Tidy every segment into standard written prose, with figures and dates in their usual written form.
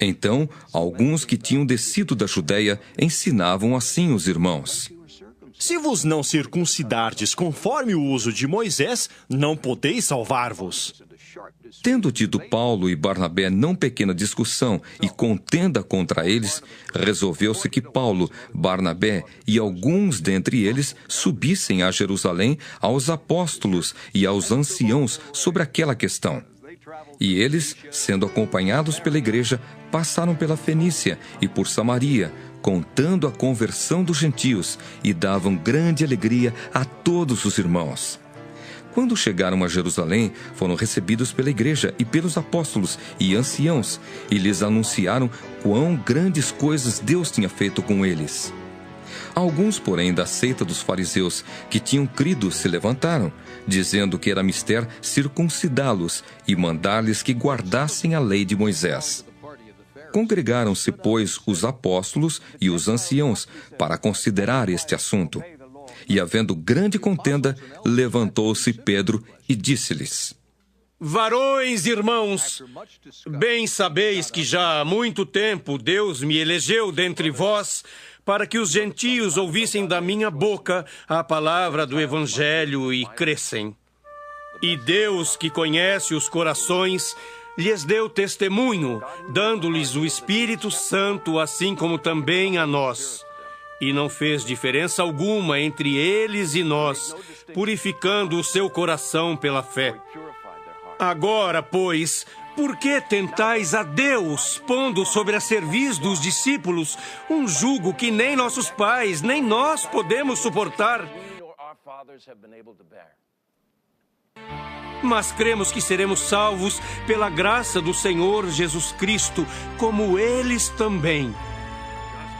Então, alguns que tinham descido da Judeia ensinavam assim os irmãos: Se vos não circuncidardes conforme o uso de Moisés, não podeis salvar-vos. Tendo tido Paulo e Barnabé não pequena discussão e contenda contra eles, resolveu-se que Paulo, Barnabé e alguns dentre eles subissem a Jerusalém aos apóstolos e aos anciãos sobre aquela questão. E eles, sendo acompanhados pela igreja, passaram pela Fenícia e por Samaria, contando a conversão dos gentios, e davam grande alegria a todos os irmãos. Quando chegaram a Jerusalém, foram recebidos pela igreja e pelos apóstolos e anciãos, e lhes anunciaram quão grandes coisas Deus tinha feito com eles. Alguns, porém, da seita dos fariseus que tinham crido se levantaram, dizendo que era mister circuncidá-los e mandar-lhes que guardassem a lei de Moisés. Congregaram-se, pois, os apóstolos e os anciãos para considerar este assunto. E, havendo grande contenda, levantou-se Pedro e disse-lhes: Varões, irmãos, bem sabeis que já há muito tempo Deus me elegeu dentre vós para que os gentios ouvissem da minha boca a palavra do Evangelho e crescem. E Deus, que conhece os corações, lhes deu testemunho, dando-lhes o Espírito Santo, assim como também a nós. E não fez diferença alguma entre eles e nós, purificando o seu coração pela fé. Agora, pois, por que tentais a Deus, pondo sobre a cerviz dos discípulos um jugo que nem nossos pais, nem nós podemos suportar? Mas cremos que seremos salvos pela graça do Senhor Jesus Cristo, como eles também.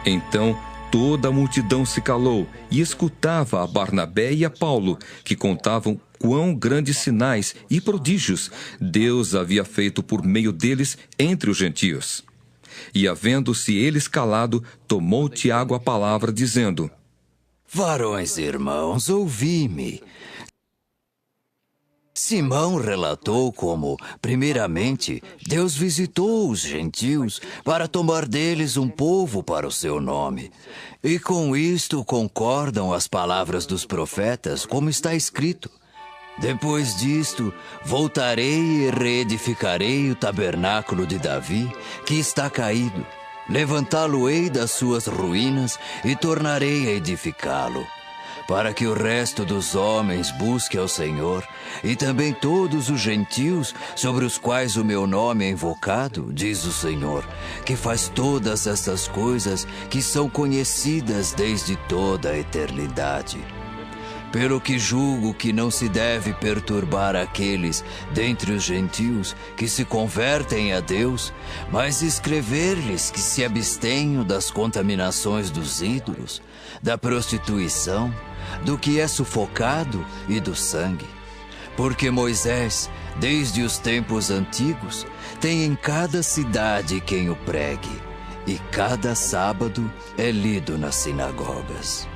Então, toda a multidão se calou e escutava a Barnabé e a Paulo, que contavam quão grandes sinais e prodígios Deus havia feito por meio deles entre os gentios. E, havendo-se eles calado, tomou Tiago a palavra, dizendo: Varões e irmãos, ouvi-me. Simão relatou como, primeiramente, Deus visitou os gentios para tomar deles um povo para o seu nome. E com isto concordam as palavras dos profetas, como está escrito: Depois disto, voltarei e reedificarei o tabernáculo de Davi, que está caído. Levantá-lo-ei das suas ruínas e tornarei a edificá-lo, para que o resto dos homens busque ao Senhor, e também todos os gentios sobre os quais o meu nome é invocado, diz o Senhor, que faz todas estas coisas que são conhecidas desde toda a eternidade. Pelo que julgo que não se deve perturbar aqueles dentre os gentios que se convertem a Deus, mas escrever-lhes que se abstenham das contaminações dos ídolos, da prostituição, do que é sufocado e do sangue. Porque Moisés, desde os tempos antigos, tem em cada cidade quem o pregue, e cada sábado é lido nas sinagogas.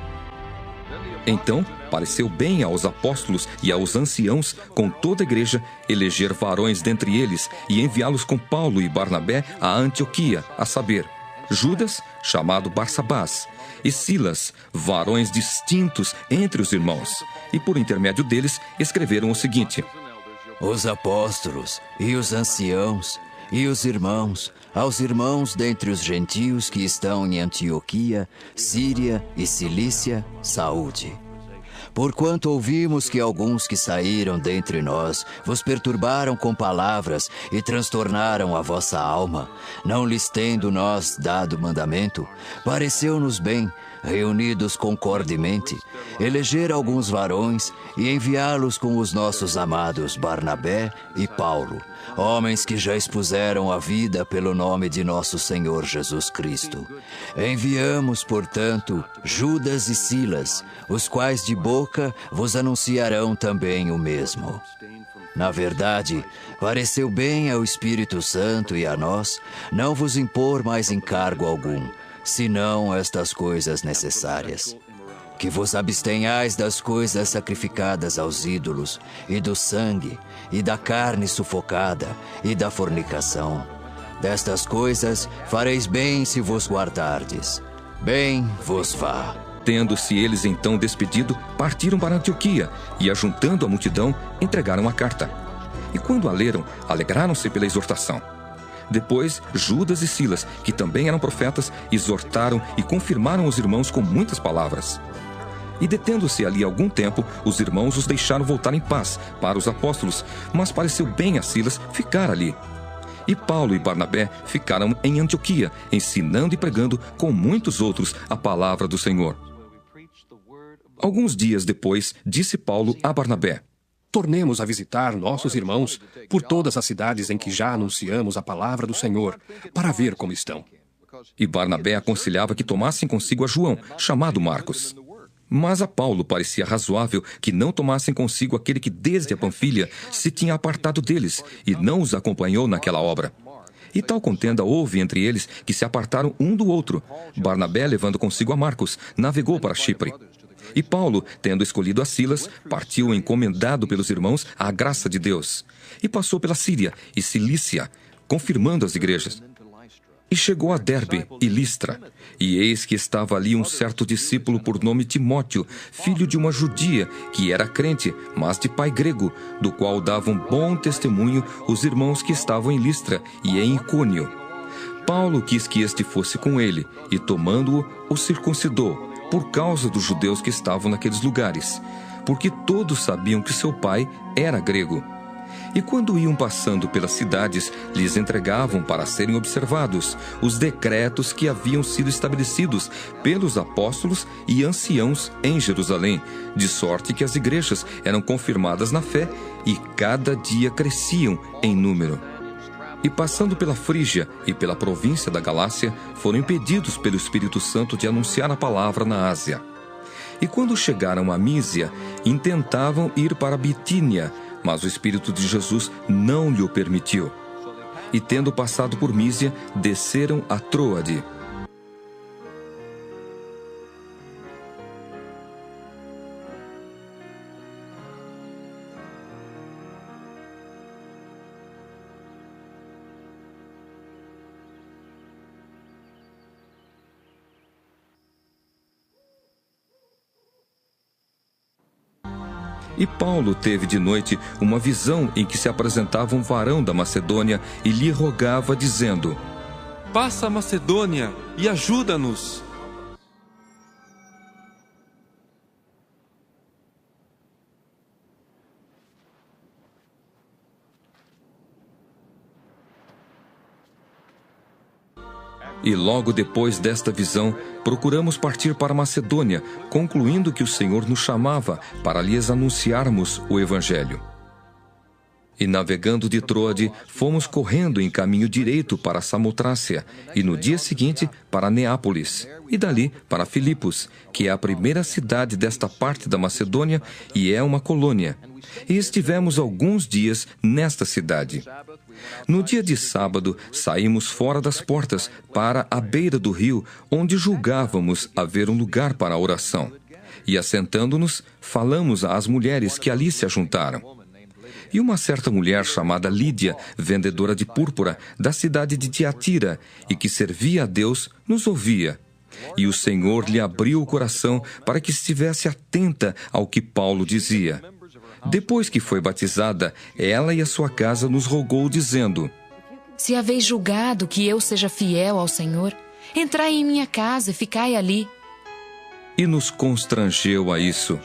Então, pareceu bem aos apóstolos e aos anciãos, com toda a igreja, eleger varões dentre eles e enviá-los com Paulo e Barnabé a Antioquia, a saber, Judas, chamado Barsabás, e Silas, varões distintos entre os irmãos, e por intermédio deles escreveram o seguinte: Os apóstolos e os anciãos e os irmãos, aos irmãos dentre os gentios que estão em Antioquia, Síria e Cilícia, saúde. Porquanto ouvimos que alguns que saíram dentre nós vos perturbaram com palavras e transtornaram a vossa alma, não lhes tendo nós dado mandamento, pareceu-nos bem, reunidos concordemente, eleger alguns varões e enviá-los com os nossos amados Barnabé e Paulo, homens que já expuseram a vida pelo nome de nosso Senhor Jesus Cristo. Enviamos, portanto, Judas e Silas, os quais de boca vos anunciarão também o mesmo. Na verdade, pareceu bem ao Espírito Santo e a nós não vos impor mais encargo algum, senão estas coisas necessárias: que vos abstenhais das coisas sacrificadas aos ídolos, e do sangue, e da carne sufocada, e da fornicação. Destas coisas fareis bem se vos guardardes. Bem vos vá. Tendo-se eles então despedido, partiram para Antioquia e, ajuntando a multidão, entregaram a carta. E quando a leram, alegraram-se pela exortação. Depois, Judas e Silas, que também eram profetas, exortaram e confirmaram os irmãos com muitas palavras. E detendo-se ali algum tempo, os irmãos os deixaram voltar em paz para os apóstolos, mas pareceu bem a Silas ficar ali. E Paulo e Barnabé ficaram em Antioquia, ensinando e pregando com muitos outros a palavra do Senhor. Alguns dias depois, disse Paulo a Barnabé: Tornemos a visitar nossos irmãos por todas as cidades em que já anunciamos a palavra do Senhor, para ver como estão. E Barnabé aconselhava que tomassem consigo a João, chamado Marcos. Mas a Paulo parecia razoável que não tomassem consigo aquele que desde a Panfilha se tinha apartado deles e não os acompanhou naquela obra. E tal contenda houve entre eles que se apartaram um do outro. Barnabé, levando consigo a Marcos, navegou para Chipre. E Paulo, tendo escolhido a Silas, partiu encomendado pelos irmãos à graça de Deus. E passou pela Síria e Cilícia, confirmando as igrejas. E chegou a Derbe e Listra. E eis que estava ali um certo discípulo por nome Timóteo, filho de uma judia, que era crente, mas de pai grego, do qual davam bom testemunho os irmãos que estavam em Listra e em Icônio. Paulo quis que este fosse com ele, e tomando-o, o circuncidou, por causa dos judeus que estavam naqueles lugares, porque todos sabiam que seu pai era grego. E quando iam passando pelas cidades, lhes entregavam para serem observados os decretos que haviam sido estabelecidos pelos apóstolos e anciãos em Jerusalém, de sorte que as igrejas eram confirmadas na fé e cada dia cresciam em número. E passando pela Frígia e pela província da Galácia, foram impedidos pelo Espírito Santo de anunciar a palavra na Ásia. E quando chegaram a Mísia, intentavam ir para Bitínia, mas o Espírito de Jesus não lhe o permitiu. E tendo passado por Mísia, desceram a Troade. E Paulo teve de noite uma visão em que se apresentava um varão da Macedônia e lhe rogava, dizendo: Passa a Macedônia e ajuda-nos. E logo depois desta visão, procuramos partir para Macedônia, concluindo que o Senhor nos chamava para lhes anunciarmos o Evangelho. E navegando de Troade, fomos correndo em caminho direito para Samotrácia, e no dia seguinte para Neápolis, e dali para Filipos, que é a primeira cidade desta parte da Macedônia e é uma colônia. E estivemos alguns dias nesta cidade. No dia de sábado, saímos fora das portas para a beira do rio, onde julgávamos haver um lugar para a oração. E assentando-nos, falamos às mulheres que ali se ajuntaram. E uma certa mulher chamada Lídia, vendedora de púrpura, da cidade de Tiatira, e que servia a Deus, nos ouvia. E o Senhor lhe abriu o coração para que estivesse atenta ao que Paulo dizia. Depois que foi batizada, ela e a sua casa nos rogou, dizendo: Se haveis julgado que eu seja fiel ao Senhor, entrai em minha casa e ficai ali. E nos constrangeu a isso.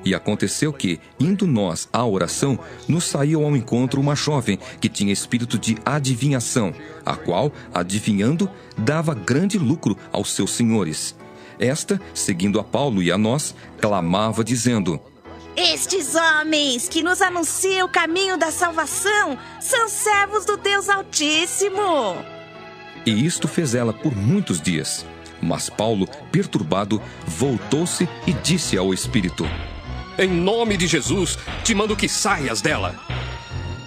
E aconteceu que, indo nós à oração, nos saiu ao encontro uma jovem que tinha espírito de adivinhação, a qual, adivinhando, dava grande lucro aos seus senhores. Esta, seguindo a Paulo e a nós, clamava dizendo: Estes homens que nos anunciam o caminho da salvação são servos do Deus Altíssimo. E isto fez ela por muitos dias. Mas Paulo, perturbado, voltou-se e disse ao espírito: Em nome de Jesus, te mando que saias dela.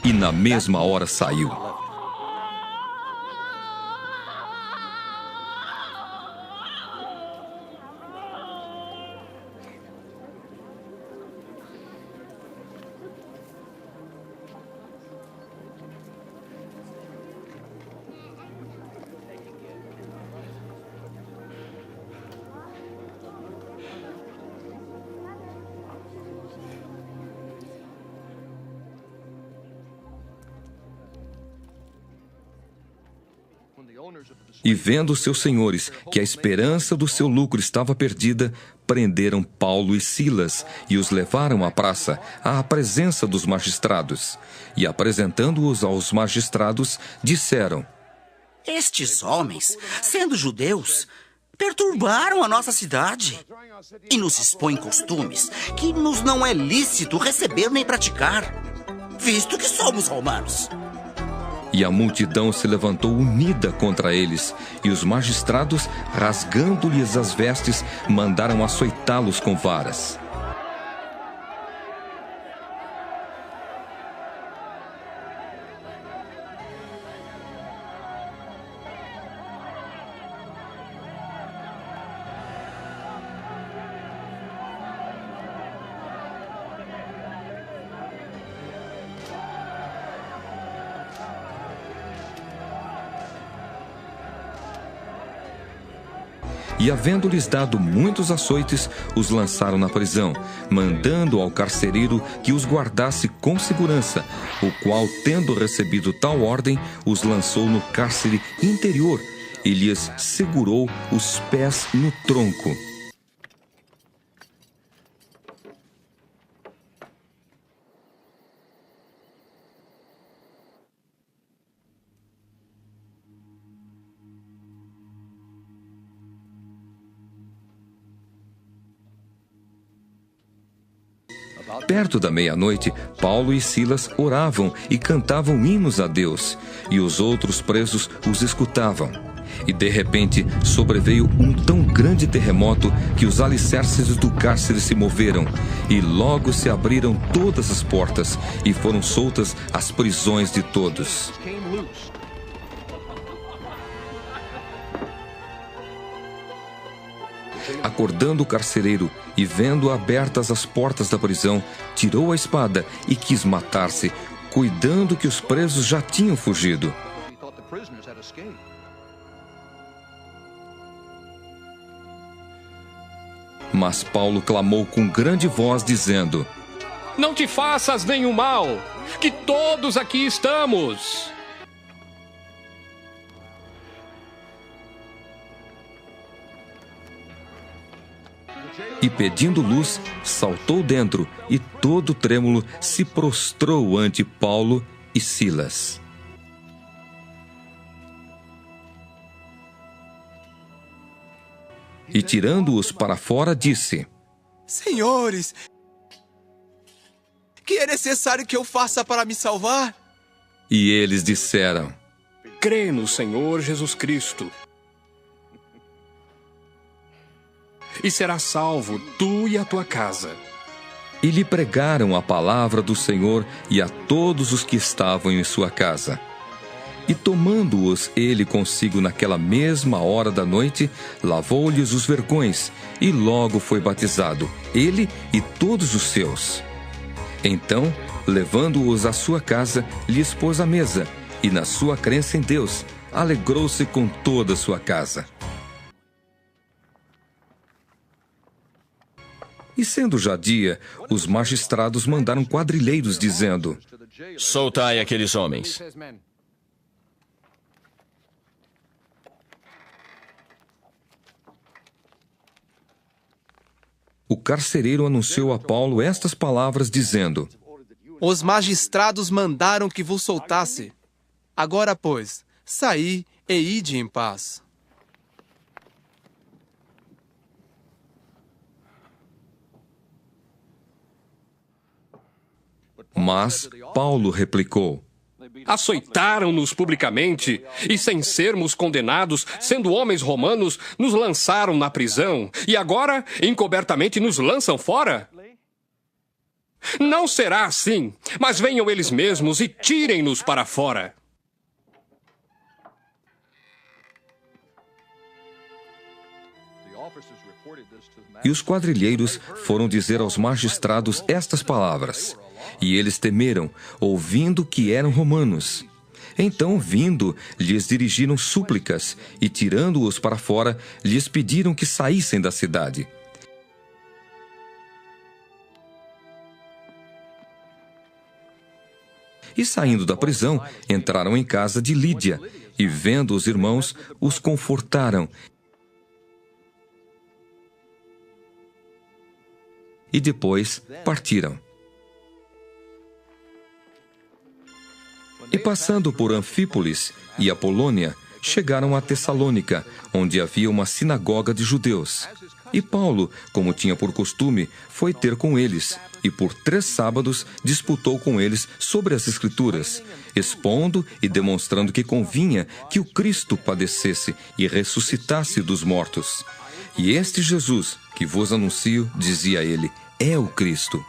E na mesma hora saiu. E vendo seus senhores que a esperança do seu lucro estava perdida, prenderam Paulo e Silas e os levaram à praça, à presença dos magistrados. E apresentando-os aos magistrados, disseram: Estes homens, sendo judeus, perturbaram a nossa cidade e nos expõem costumes que nos não é lícito receber nem praticar, visto que somos romanos. E a multidão se levantou unida contra eles, e os magistrados, rasgando-lhes as vestes, mandaram açoitá-los com varas. E, havendo-lhes dado muitos açoites, os lançaram na prisão, mandando ao carcereiro que os guardasse com segurança, o qual, tendo recebido tal ordem, os lançou no cárcere interior e lhes segurou os pés no tronco. Perto da meia-noite, Paulo e Silas oravam e cantavam hinos a Deus, e os outros presos os escutavam. E de repente sobreveio um tão grande terremoto que os alicerces do cárcere se moveram, e logo se abriram todas as portas, e foram soltas as prisões de todos. Acordando o carcereiro e vendo abertas as portas da prisão, tirou a espada e quis matar-se, cuidando que os presos já tinham fugido. Mas Paulo clamou com grande voz, dizendo: Não te faças nenhum mal, que todos aqui estamos. E pedindo luz, saltou dentro, e todo trêmulo se prostrou ante Paulo e Silas. E tirando-os para fora, disse: Senhores, que é necessário que eu faça para me salvar? E eles disseram: Crê no Senhor Jesus Cristo, e serás salvo, tu e a tua casa. E lhe pregaram a palavra do Senhor e a todos os que estavam em sua casa. E tomando-os ele consigo naquela mesma hora da noite, lavou-lhes os vergões, e logo foi batizado, ele e todos os seus. Então, levando-os à sua casa, lhes pôs à mesa, e na sua crença em Deus, alegrou-se com toda a sua casa. E sendo já dia, os magistrados mandaram quadrilheiros, dizendo: Soltai aqueles homens. O carcereiro anunciou a Paulo estas palavras, dizendo: Os magistrados mandaram que vos soltasse. Agora, pois, saí e ide em paz. Mas Paulo replicou: Açoitaram-nos publicamente, e sem sermos condenados, sendo homens romanos, nos lançaram na prisão, e agora, encobertamente, nos lançam fora? Não será assim, mas venham eles mesmos e tirem-nos para fora. E os quadrilheiros foram dizer aos magistrados estas palavras. E eles temeram, ouvindo que eram romanos. Então, vindo, lhes dirigiram súplicas, e tirando-os para fora, lhes pediram que saíssem da cidade. E saindo da prisão, entraram em casa de Lídia, e vendo os irmãos, os confortaram. E depois partiram. E passando por Anfípolis e Apolônia, chegaram a Tessalônica, onde havia uma sinagoga de judeus. E Paulo, como tinha por costume, foi ter com eles, e por 3 sábados disputou com eles sobre as Escrituras, expondo e demonstrando que convinha que o Cristo padecesse e ressuscitasse dos mortos. E este Jesus, que vos anuncio, dizia ele, é o Cristo.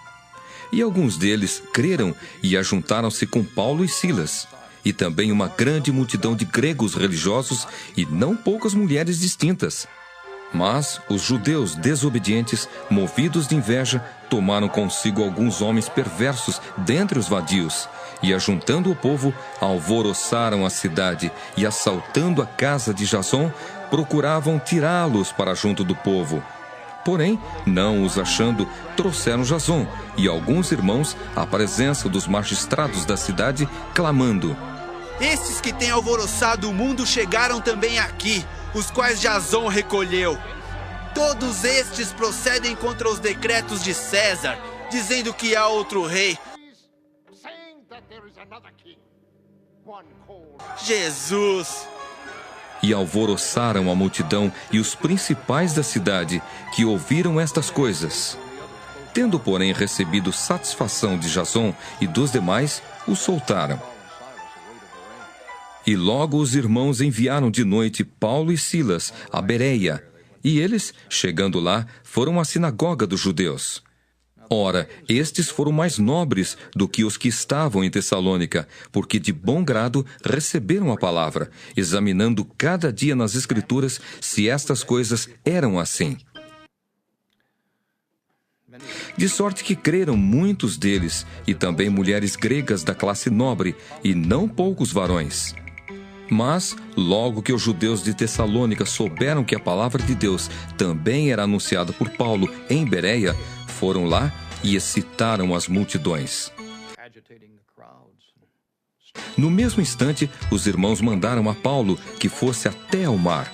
E alguns deles creram e ajuntaram-se com Paulo e Silas, e também uma grande multidão de gregos religiosos e não poucas mulheres distintas. Mas os judeus desobedientes, movidos de inveja, tomaram consigo alguns homens perversos dentre os vadios, e ajuntando o povo, alvoroçaram a cidade, e assaltando a casa de Jasson, procuravam tirá-los para junto do povo. Porém, não os achando, trouxeram Jasson e alguns irmãos à presença dos magistrados da cidade, clamando: Estes que têm alvoroçado o mundo chegaram também aqui, os quais Jasson recolheu. Todos estes procedem contra os decretos de César, dizendo que há outro rei. Jesus! E alvoroçaram a multidão e os principais da cidade, que ouviram estas coisas. Tendo, porém, recebido satisfação de Jasson e dos demais, o soltaram. E logo os irmãos enviaram de noite Paulo e Silas a Bereia, e eles, chegando lá, foram à sinagoga dos judeus. Ora, estes foram mais nobres do que os que estavam em Tessalônica, porque de bom grado receberam a palavra, examinando cada dia nas Escrituras se estas coisas eram assim. De sorte que creram muitos deles, e também mulheres gregas da classe nobre, e não poucos varões. Mas, logo que os judeus de Tessalônica souberam que a palavra de Deus também era anunciada por Paulo em Bereia, foram lá e excitaram as multidões. No mesmo instante, os irmãos mandaram a Paulo que fosse até ao mar.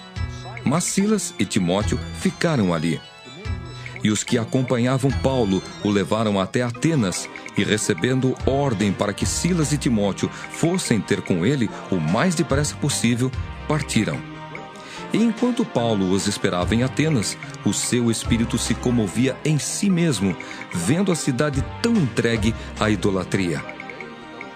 Mas Silas e Timóteo ficaram ali. E os que acompanhavam Paulo o levaram até Atenas, e recebendo ordem para que Silas e Timóteo fossem ter com ele o mais depressa possível, partiram. E enquanto Paulo os esperava em Atenas, o seu espírito se comovia em si mesmo, vendo a cidade tão entregue à idolatria.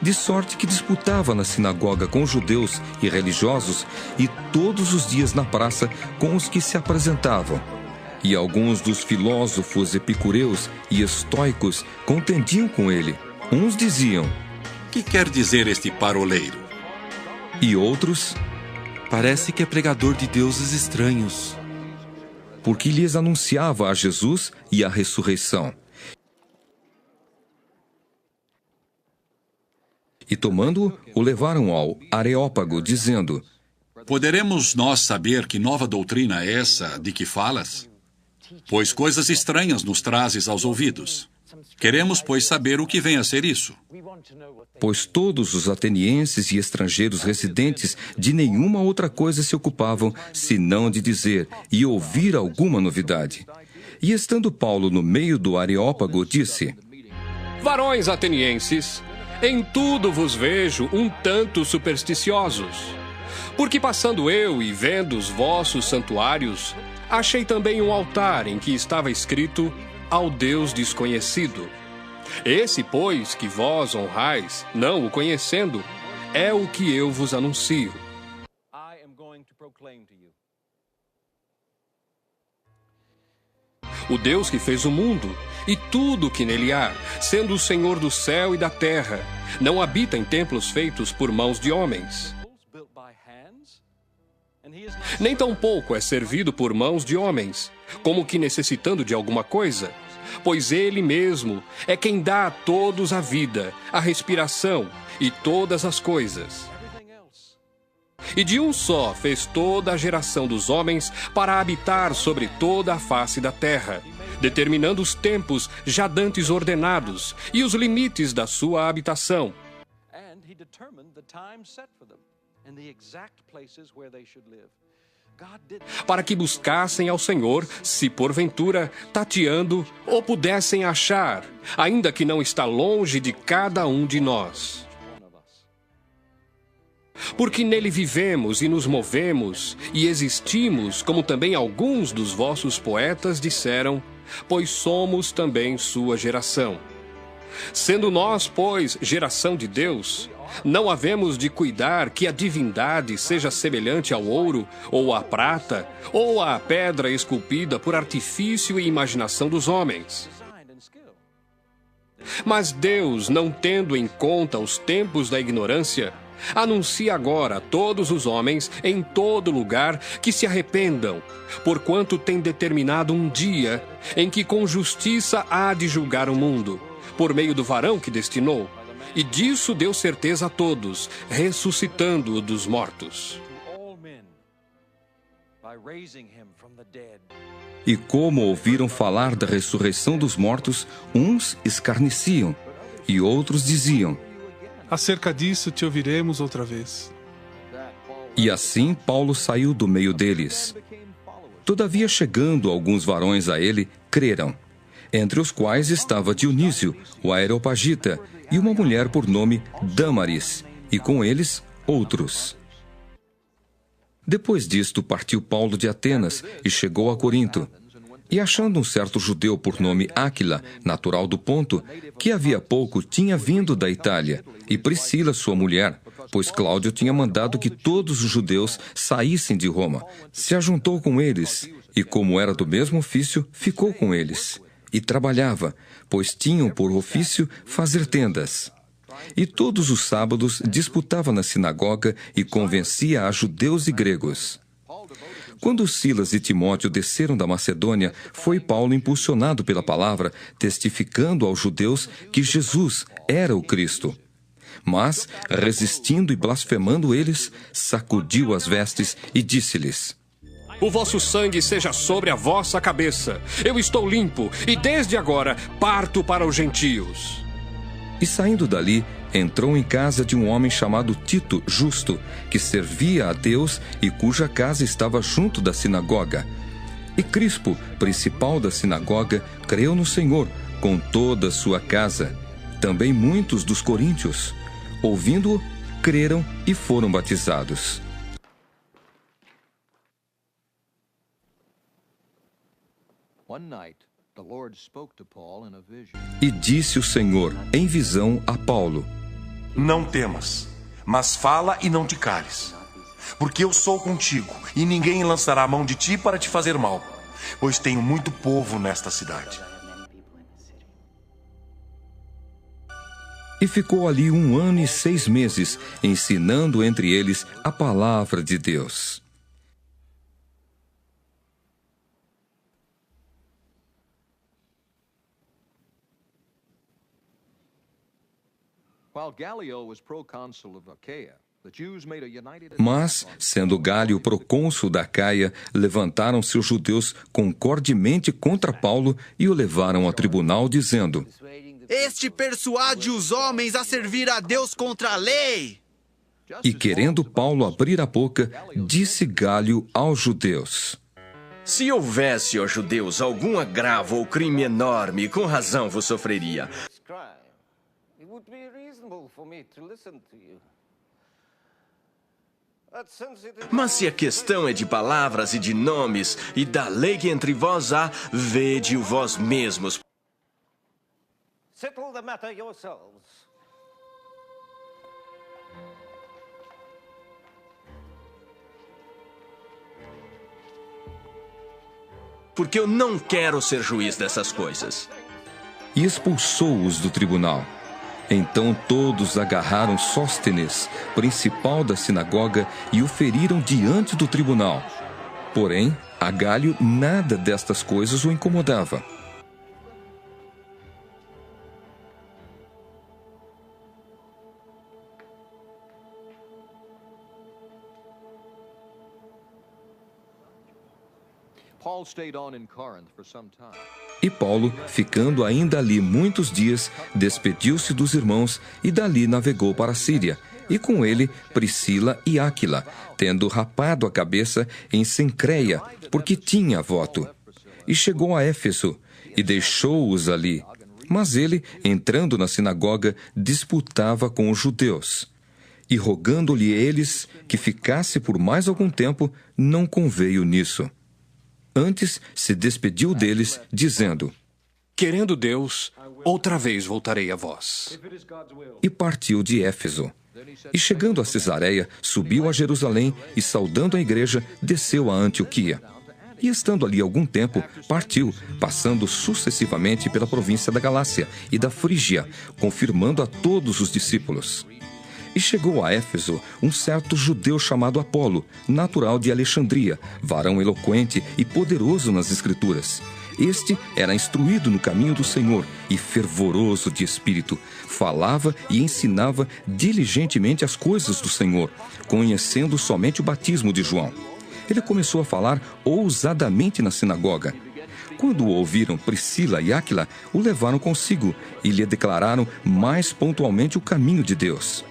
De sorte que disputava na sinagoga com judeus e religiosos, e todos os dias na praça com os que se apresentavam. E alguns dos filósofos epicureus e estoicos contendiam com ele. Uns diziam: que quer dizer este paroleiro? E outros: parece que é pregador de deuses estranhos. Porque lhes anunciava a Jesus e a ressurreição. E tomando-o, o levaram ao Areópago, dizendo: poderemos nós saber que nova doutrina é essa de que falas? Pois coisas estranhas nos trazes aos ouvidos. Queremos, pois, saber o que vem a ser isso. Pois todos os atenienses e estrangeiros residentes de nenhuma outra coisa se ocupavam, senão de dizer e ouvir alguma novidade. E estando Paulo no meio do Areópago, disse: varões atenienses, em tudo vos vejo um tanto supersticiosos. Porque passando eu e vendo os vossos santuários, achei também um altar em que estava escrito ao Deus desconhecido. Esse, pois, que vós honrais, não o conhecendo, é o que eu vos anuncio. O Deus que fez o mundo e tudo o que nele há, sendo o Senhor do céu e da terra, não habita em templos feitos por mãos de homens. Nem tampouco é servido por mãos de homens, como que necessitando de alguma coisa, pois ele mesmo é quem dá a todos a vida, a respiração e todas as coisas. E de um só fez toda a geração dos homens para habitar sobre toda a face da terra, determinando os tempos já dantes ordenados e os limites da sua habitação, Para que buscassem ao Senhor, se porventura, tateando, o pudessem achar, ainda que não está longe de cada um de nós. Porque nele vivemos e nos movemos e existimos, como também alguns dos vossos poetas disseram, pois somos também sua geração. Sendo nós, pois, geração de Deus, não havemos de cuidar que a divindade seja semelhante ao ouro, ou à prata, ou à pedra esculpida por artifício e imaginação dos homens. Mas Deus, não tendo em conta os tempos da ignorância, anuncia agora a todos os homens em todo lugar que se arrependam, porquanto tem determinado um dia em que com justiça há de julgar o mundo, por meio do varão que destinou, e disso deu certeza a todos, ressuscitando-o dos mortos. E como ouviram falar da ressurreição dos mortos, uns escarneciam, e outros diziam: acerca disso te ouviremos outra vez. E assim Paulo saiu do meio deles. Todavia, chegando alguns varões a ele, creram, entre os quais estava Dionísio, o Areopagita, e uma mulher por nome Dâmaris, e com eles outros. Depois disto, partiu Paulo de Atenas e chegou a Corinto. E achando um certo judeu por nome Áquila, natural do Ponto, que havia pouco tinha vindo da Itália, e Priscila, sua mulher, pois Cláudio tinha mandado que todos os judeus saíssem de Roma, se ajuntou com eles, e como era do mesmo ofício, ficou com eles. E trabalhava, pois tinham por ofício fazer tendas. E todos os sábados disputava na sinagoga e convencia a judeus e gregos. Quando Silas e Timóteo desceram da Macedônia, foi Paulo impulsionado pela palavra, testificando aos judeus que Jesus era o Cristo. Mas, resistindo e blasfemando eles, sacudiu as vestes e disse-lhes: o vosso sangue seja sobre a vossa cabeça. Eu estou limpo, e desde agora parto para os gentios. E saindo dali, entrou em casa de um homem chamado Tito Justo, que servia a Deus e cuja casa estava junto da sinagoga. E Crispo, principal da sinagoga, creu no Senhor com toda a sua casa. Também muitos dos coríntios, ouvindo-o, creram e foram batizados. E disse o Senhor em visão a Paulo: não temas, mas fala e não te cales, porque eu sou contigo, e ninguém lançará a mão de ti para te fazer mal, pois tenho muito povo nesta cidade. E ficou ali 1 ano e 6 meses, ensinando entre eles a palavra de Deus. Mas, sendo Gálio procônsul da Acaia, levantaram-se os judeus concordemente contra Paulo e o levaram ao tribunal, dizendo: este persuade os homens a servir a Deus contra a lei. E querendo Paulo abrir a boca, disse Gálio aos judeus: se houvesse, ó judeus, algum agravo ou crime enorme, com razão vos sofreria. Mas se a questão é de palavras e de nomes, e da lei que entre vós há, vede-o vós mesmos. Settle the matter yourselves. Porque eu não quero ser juiz dessas coisas. E expulsou-os do tribunal. Então todos agarraram Sóstenes, principal da sinagoga, e o feriram diante do tribunal. Porém, a Gálio nada destas coisas o incomodava. Paul stayed on in Corinth for some time. E Paulo, ficando ainda ali muitos dias, despediu-se dos irmãos e dali navegou para a Síria, e com ele Priscila e Áquila, tendo rapado a cabeça em Cencreia, porque tinha voto. E chegou a Éfeso, e deixou-os ali. Mas ele, entrando na sinagoga, disputava com os judeus. E rogando-lhe eles que ficasse por mais algum tempo, não conveio nisso. Antes se despediu deles, dizendo: Querendo Deus, outra vez voltarei a vós. E partiu de Éfeso. E chegando a Cesareia, subiu a Jerusalém e, saudando a igreja, desceu a Antioquia. E estando ali algum tempo, partiu, passando sucessivamente pela província da Galácia e da Frígia, confirmando a todos os discípulos. E chegou a Éfeso um certo judeu chamado Apolo, natural de Alexandria, varão eloquente e poderoso nas Escrituras. Este era instruído no caminho do Senhor e fervoroso de espírito. Falava e ensinava diligentemente as coisas do Senhor, conhecendo somente o batismo de João. Ele começou a falar ousadamente na sinagoga. Quando o ouviram, Priscila e Áquila o levaram consigo e lhe declararam mais pontualmente o caminho de Deus.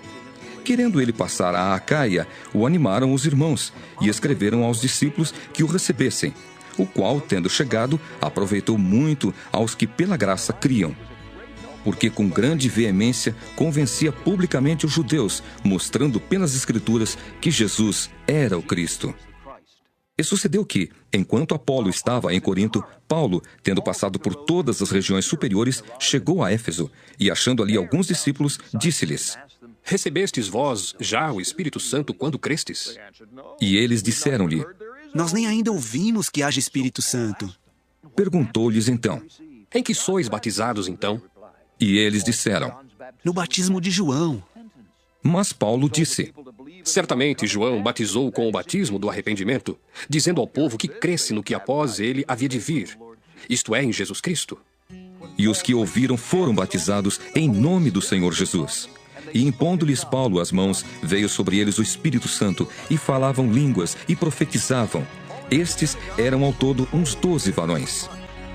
Querendo ele passar a Acaia, o animaram os irmãos e escreveram aos discípulos que o recebessem, o qual, tendo chegado, aproveitou muito aos que pela graça criam. Porque com grande veemência convencia publicamente os judeus, mostrando pelas Escrituras que Jesus era o Cristo. E sucedeu que, enquanto Apolo estava em Corinto, Paulo, tendo passado por todas as regiões superiores, chegou a Éfeso e, achando ali alguns discípulos, disse-lhes: Recebestes vós já o Espírito Santo quando crestes? E eles disseram-lhe: Nós nem ainda ouvimos que haja Espírito Santo. Perguntou-lhes então: Em que sois batizados então? E eles disseram: No batismo de João. Mas Paulo disse: Certamente João batizou com o batismo do arrependimento, dizendo ao povo que cresce no que após ele havia de vir, isto é, em Jesus Cristo. E os que ouviram foram batizados em nome do Senhor Jesus. E impondo-lhes Paulo as mãos, veio sobre eles o Espírito Santo, e falavam línguas e profetizavam. Estes eram ao todo uns 12 varões.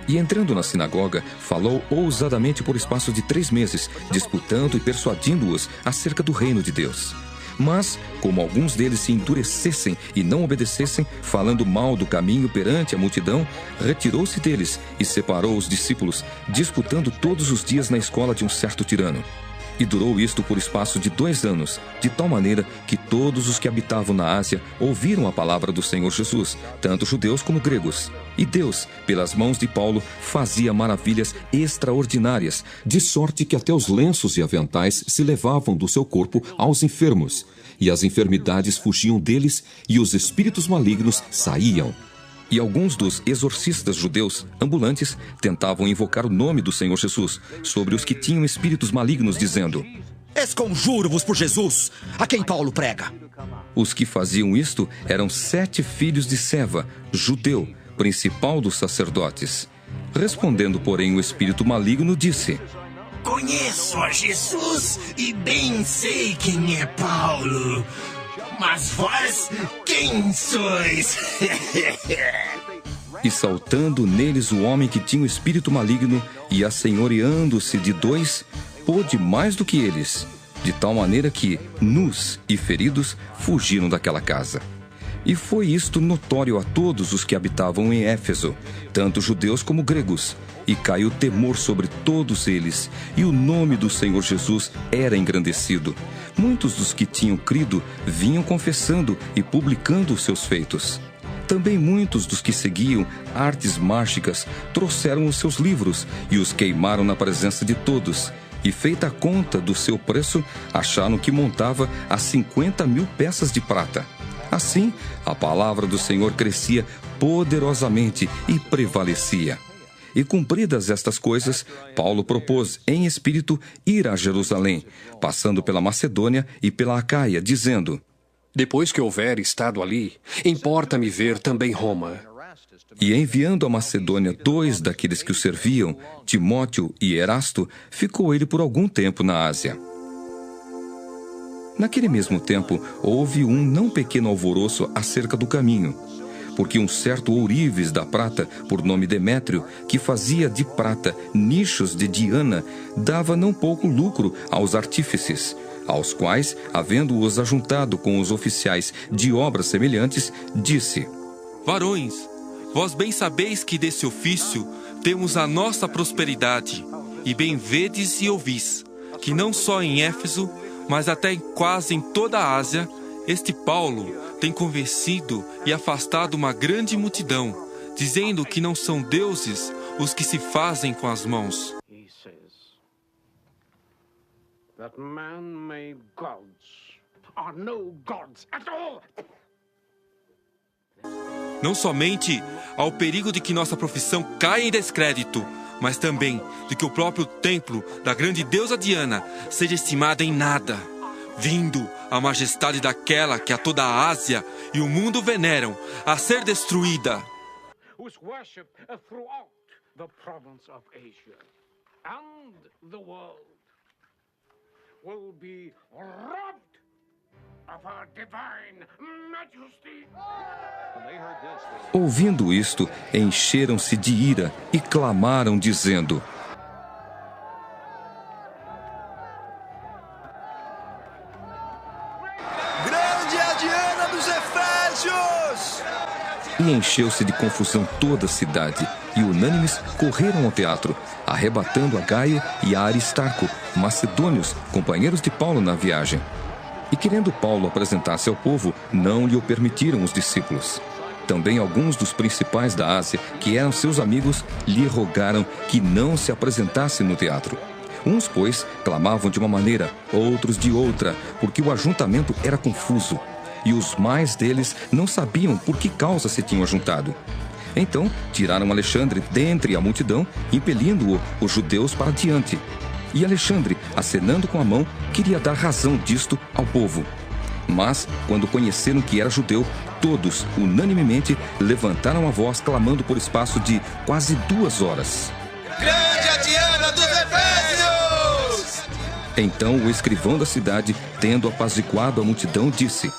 E entrando na sinagoga, falou ousadamente por espaço de 3 meses, disputando e persuadindo-os acerca do reino de Deus. Mas, como alguns deles se endurecessem e não obedecessem, falando mal do caminho perante a multidão, retirou-se deles e separou os discípulos, disputando todos os dias na escola de um certo tirano. E durou isto por espaço de 2 anos, de tal maneira que todos os que habitavam na Ásia ouviram a palavra do Senhor Jesus, tanto judeus como gregos. E Deus, pelas mãos de Paulo, fazia maravilhas extraordinárias, de sorte que até os lenços e aventais se levavam do seu corpo aos enfermos, e as enfermidades fugiam deles, e os espíritos malignos saíam. E alguns dos exorcistas judeus ambulantes tentavam invocar o nome do Senhor Jesus sobre os que tinham espíritos malignos, dizendo: Esconjuro-vos por Jesus, a quem Paulo prega. Os que faziam isto eram 7 filhos de Seva, judeu, principal dos sacerdotes. Respondendo, porém, o espírito maligno disse: Conheço a Jesus e bem sei quem é Paulo. Mas vós, quem sois? E saltando neles o homem que tinha o espírito maligno, e assenhoreando-se de 2, pôde mais do que eles, de tal maneira que, nus e feridos, fugiram daquela casa. E foi isto notório a todos os que habitavam em Éfeso, tanto judeus como gregos, e caiu temor sobre todos eles, e o nome do Senhor Jesus era engrandecido. Muitos dos que tinham crido vinham confessando e publicando os seus feitos. Também muitos dos que seguiam artes mágicas trouxeram os seus livros e os queimaram na presença de todos. E feita a conta do seu preço, acharam que montava a 50.000 peças de prata. Assim, a palavra do Senhor crescia poderosamente e prevalecia. E cumpridas estas coisas, Paulo propôs em espírito ir a Jerusalém, passando pela Macedônia e pela Acaia, dizendo: Depois que houver estado ali, importa-me ver também Roma. E enviando a Macedônia 2 daqueles que o serviam, Timóteo e Erasto, ficou ele por algum tempo na Ásia. Naquele mesmo tempo, houve um não pequeno alvoroço acerca do caminho. porque um certo ourives da prata, por nome Demétrio, que fazia de prata nichos de Diana, dava não pouco lucro aos artífices, aos quais, havendo-os ajuntado com os oficiais de obras semelhantes, disse: Varões, vós bem sabeis que desse ofício temos a nossa prosperidade, e bem vedes e ouvis, que não só em Éfeso, mas até quase em toda a Ásia, este Paulo tem convencido e afastado uma grande multidão, dizendo que não são deuses os que se fazem com as mãos. That man-made gods are no gods at all. Não somente há o perigo de que nossa profissão caia em descrédito, mas também de que o próprio templo da grande deusa Diana seja estimado em nada, vindo a majestade daquela que a toda a Ásia e o mundo veneram a ser destruída. Whose worship throughout the province of Asia and the world will be robbed of her divine majesty. Ouvindo isto, encheram-se de ira e clamaram, dizendo: Grande é a Diana dos Efésios! E encheu-se de confusão toda a cidade, e unânimes correram ao teatro, arrebatando a Gaio e a Aristarco, macedônios, companheiros de Paulo na viagem. E querendo Paulo apresentar-se ao povo, não lhe o permitiram os discípulos. Também alguns dos principais da Ásia, que eram seus amigos, lhe rogaram que não se apresentasse no teatro. Uns, pois, clamavam de uma maneira, outros de outra, porque o ajuntamento era confuso, e os mais deles não sabiam por que causa se tinham ajuntado. Então, tiraram Alexandre dentre a multidão, impelindo-o os judeus para diante. E Alexandre, acenando com a mão, queria dar razão disto ao povo. Mas, quando conheceram que era judeu, todos, unanimemente, levantaram a voz, clamando por espaço de quase 2 horas. Grande a Diana dos Efésios! Então o escrivão da cidade, tendo apaziguado a multidão, disse: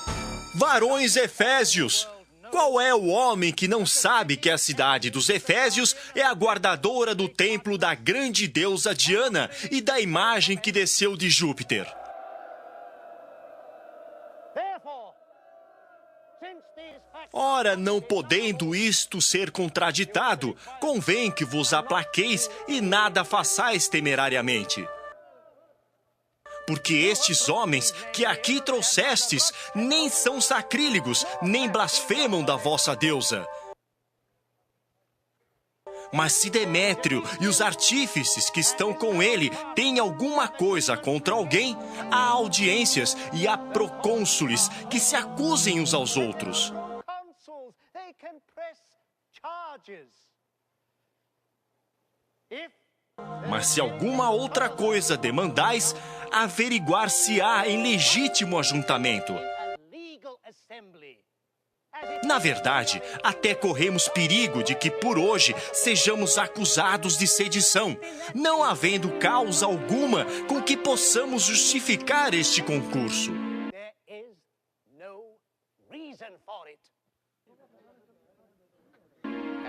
Varões Efésios! Qual é o homem que não sabe que a cidade dos Efésios é a guardadora do templo da grande deusa Diana e da imagem que desceu de Júpiter? Ora, não podendo isto ser contraditado, convém que vos aplaqueis e nada façais temerariamente. Porque estes homens que aqui trouxestes nem são sacrílegos, nem blasfemam da vossa deusa. Mas se Demétrio e os artífices que estão com ele têm alguma coisa contra alguém, há audiências e há procônsules que se acusem uns aos outros. Mas se alguma outra coisa demandais, averiguar-se-á em legítimo ajuntamento. Na verdade, até corremos perigo de que por hoje sejamos acusados de sedição, não havendo causa alguma com que possamos justificar este concurso.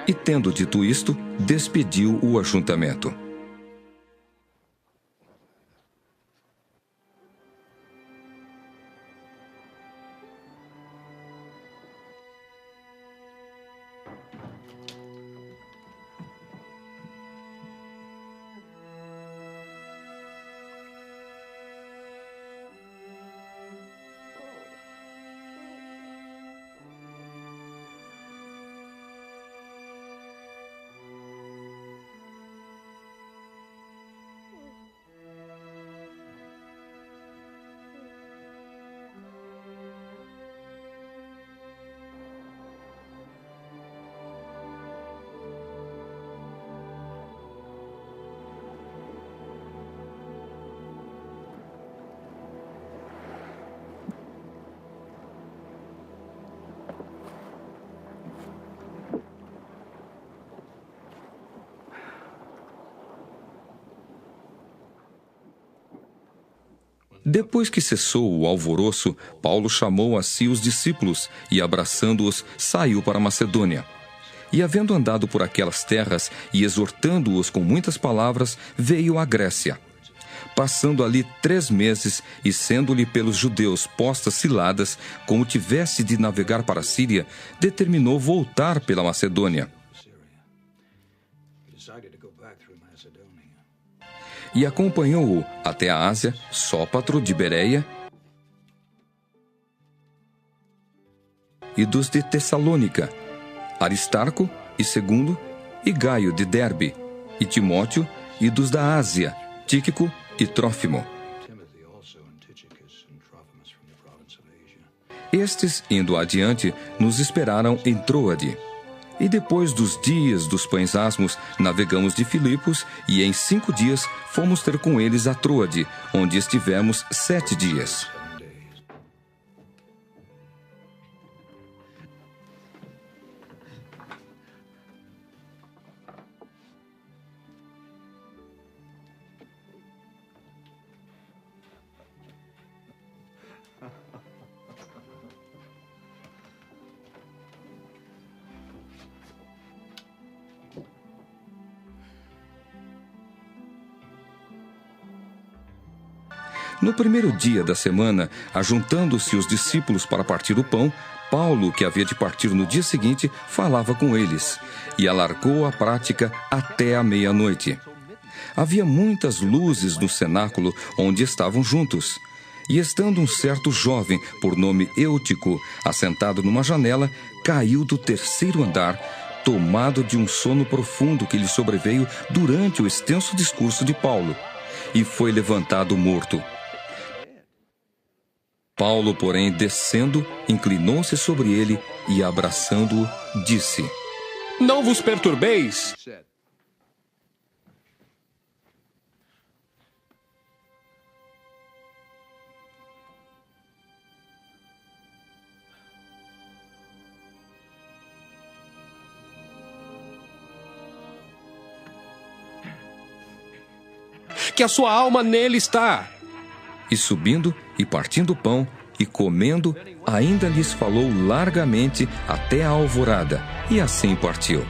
E tendo dito isto, despediu o ajuntamento. Depois que cessou o alvoroço, Paulo chamou a si os discípulos e, abraçando-os, saiu para Macedônia. E, havendo andado por aquelas terras e exortando-os com muitas palavras, veio à Grécia. Passando ali 3 meses e sendo-lhe pelos judeus postas ciladas, como tivesse de navegar para a Síria, determinou voltar pela Macedônia. E acompanhou-o até a Ásia, Sópatro de Bereia e dos de Tessalônica, Aristarco e Segundo, e Gaio de Derbe, e Timóteo, e dos da Ásia, Tíquico e Trófimo. Estes, indo adiante, nos esperaram em Troade. E depois dos dias dos pães asmos, navegamos de Filipos, e em 5 dias fomos ter com eles a Troade, onde estivemos 7 dias. No primeiro dia da semana, ajuntando-se os discípulos para partir o pão, Paulo, que havia de partir no dia seguinte, falava com eles, e alargou a prática até a meia-noite. Havia muitas luzes no cenáculo onde estavam juntos. E estando um certo jovem, por nome Eutico, assentado numa janela, caiu do 3º andar, tomado de um sono profundo que lhe sobreveio durante o extenso discurso de Paulo, e foi levantado morto. Paulo, porém, descendo, inclinou-se sobre ele e, abraçando-o, disse: Não vos perturbeis. Que a sua alma nele está. E subindo e partindo o pão e comendo, ainda lhes falou largamente até a alvorada, e assim partiu.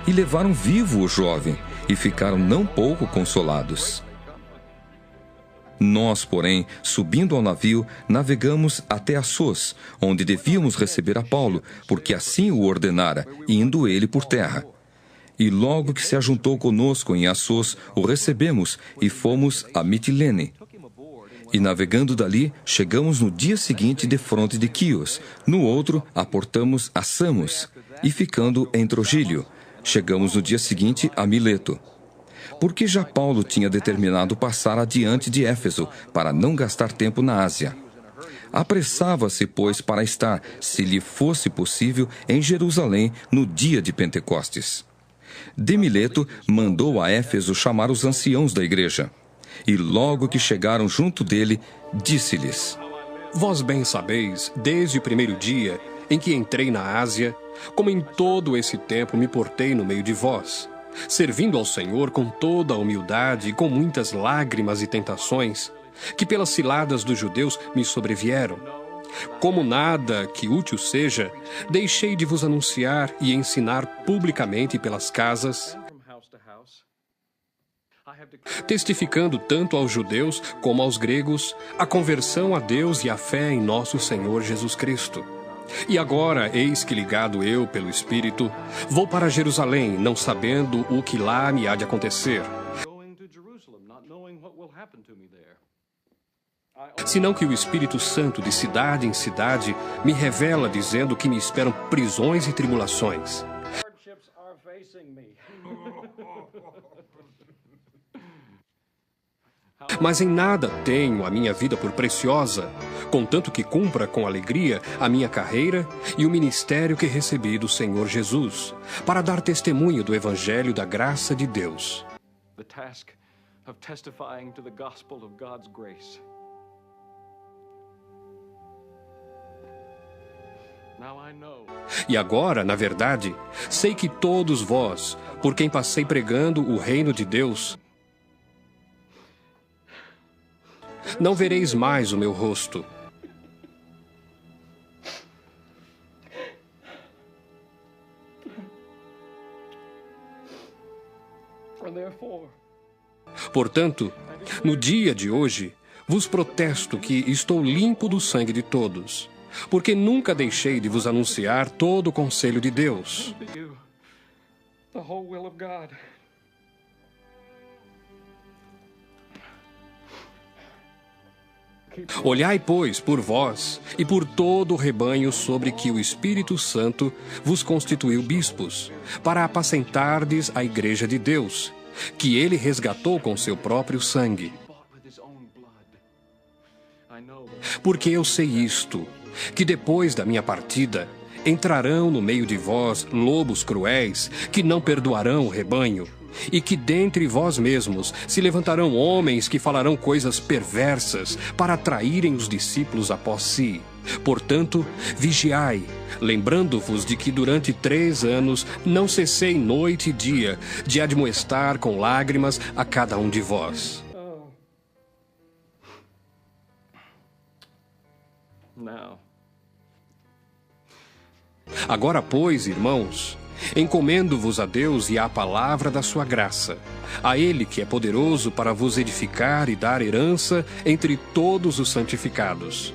E levaram vivo o jovem, e ficaram não pouco consolados. Nós, porém, subindo ao navio, navegamos até Assôs, onde devíamos receber a Paulo, porque assim o ordenara, indo ele por terra. E logo que se ajuntou conosco em Assôs, o recebemos e fomos a Mitilene. E navegando dali, chegamos no dia seguinte defronte de Quios. No outro, aportamos a Samos, e ficando em Trogílio, chegamos no dia seguinte a Mileto. Porque já Paulo tinha determinado passar adiante de Éfeso, para não gastar tempo na Ásia. Apressava-se, pois, para estar, se lhe fosse possível, em Jerusalém no dia de Pentecostes. De Mileto, mandou a Éfeso chamar os anciãos da igreja. E logo que chegaram junto dele, disse-lhes: Vós bem sabeis, desde o primeiro dia em que entrei na Ásia, como em todo esse tempo me portei no meio de vós, servindo ao Senhor com toda a humildade e com muitas lágrimas e tentações, que pelas ciladas dos judeus me sobrevieram. Como nada que útil seja, deixei de vos anunciar e ensinar publicamente pelas casas, testificando tanto aos judeus como aos gregos a conversão a Deus e a fé em nosso Senhor Jesus Cristo. E agora, eis que ligado eu pelo Espírito, vou para Jerusalém, não sabendo o que lá me há de acontecer. Senão que o Espírito Santo, de cidade em cidade, me revela dizendo que me esperam prisões e tribulações. Mas em nada tenho a minha vida por preciosa, contanto que cumpra com alegria a minha carreira e o ministério que recebi do Senhor Jesus, para dar testemunho do Evangelho da graça de Deus. E agora, na verdade, sei que todos vós, por quem passei pregando o reino de Deus, não vereis mais o meu rosto. Portanto, no dia de hoje, vos protesto que estou limpo do sangue de todos, porque nunca deixei de vos anunciar todo o conselho de Deus. Olhai, pois, por vós e por todo o rebanho sobre que o Espírito Santo vos constituiu bispos, para apacentardes a igreja de Deus, que ele resgatou com seu próprio sangue. Porque eu sei isto, que depois da minha partida, entrarão no meio de vós lobos cruéis, que não perdoarão o rebanho, e que dentre vós mesmos se levantarão homens que falarão coisas perversas para atraírem os discípulos após si. Portanto, vigiai, lembrando-vos de que durante 3 anos não cessei noite e dia de admoestar com lágrimas a cada um de vós. Agora, pois, irmãos, encomendo-vos a Deus e à palavra da sua graça, a Ele que é poderoso para vos edificar e dar herança entre todos os santificados.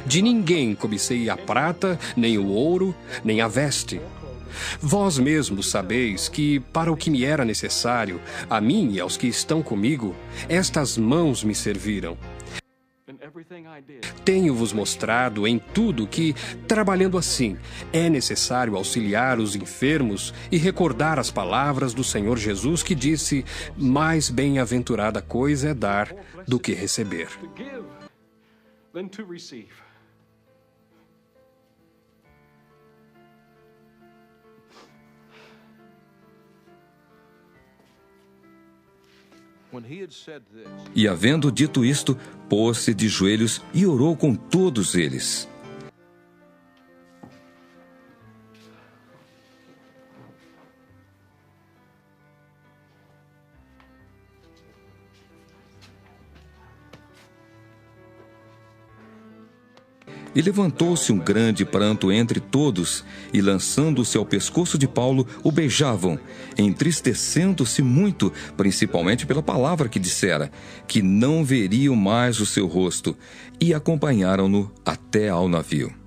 De ninguém cobicei a prata, nem o ouro, nem a veste. Vós mesmos sabeis que, para o que me era necessário, a mim e aos que estão comigo, estas mãos me serviram. Tenho-vos mostrado em tudo que, trabalhando assim, é necessário auxiliar os enfermos e recordar as palavras do Senhor Jesus que disse: mais bem-aventurada coisa é dar do que receber. E havendo dito isto, pôs-se de joelhos e orou com todos eles. E levantou-se um grande pranto entre todos, e lançando-se ao pescoço de Paulo, o beijavam, entristecendo-se muito, principalmente pela palavra que dissera, que não veriam mais o seu rosto, e acompanharam-no até ao navio.